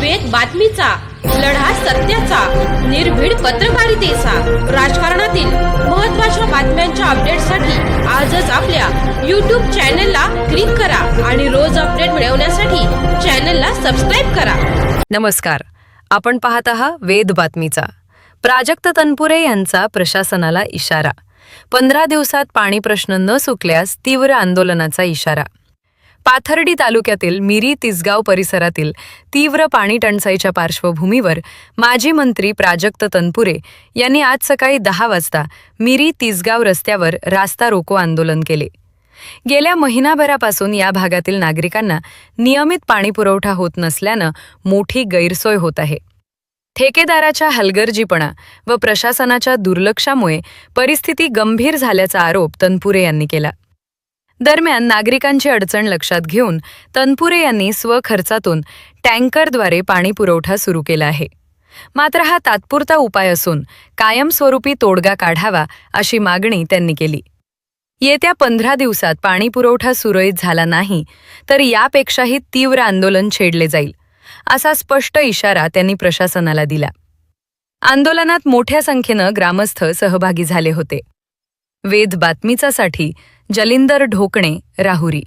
वेद बातमीचा, लढा सत्याचा, निर्भीड पत्रकारितेचा, राजकारणातील महत्त्वाच्या बातम्यांच्या अपडेटसाठी आजच आपल्या YouTube चॅनलला क्लिक करा आणि रोज अपडेट मिळवण्यासाठी चॅनलला सबस्क्राइब करा. नमस्कार, आपण पाहत आहात वेद बातमीचा. प्राजक्त तनपुरे यांचा प्रशासनाला इशारा. 15 दिवसात पाणी प्रश्न न सुटल्यास तीव्र आंदोलनाचा इशारा. पाथर्डी तालुक्यातील मिरी तिसगाव परिसरातील तीव्र पाणी टंचाईच्या पार्श्वभूमीवर माजी मंत्री प्राजक्त तनपुरे यांनी आज सकाळी 10 वाजता मिरी तिसगाव रस्त्यावर रास्ता रोको आंदोलन केले. गेल्या महिनाभरापासून या भागातील नागरिकांना नियमित पाणीपुरवठा होत नसल्यानं मोठी गैरसोय होत आहे. ठेकेदाराच्या हलगर्जीपणा व प्रशासनाच्या दुर्लक्षामुळे परिस्थिती गंभीर झाल्याचा आरोप तनपुरे यांनी केला. दरम्यान नागरिकांची अडचण लक्षात घेऊन तनपुरे यांनी स्वखर्चातून टँकरद्वारे पाणीपुरवठा सुरू केला आहे. मात्र हा तात्पुरता उपाय असून कायमस्वरूपी तोडगा काढावा अशी मागणी त्यांनी केली. येत्या 15 दिवसात पाणीपुरवठा सुरळीत झाला नाही तर यापेक्षाही तीव्र आंदोलन छेडले जाईल, असा स्पष्ट इशारा त्यांनी प्रशासनाला दिला. आंदोलनात मोठ्या संख्येनं ग्रामस्थ सहभागी झाले होते. वेद बातमीचासाठी जलिंदर ढोकणे, राहुरी.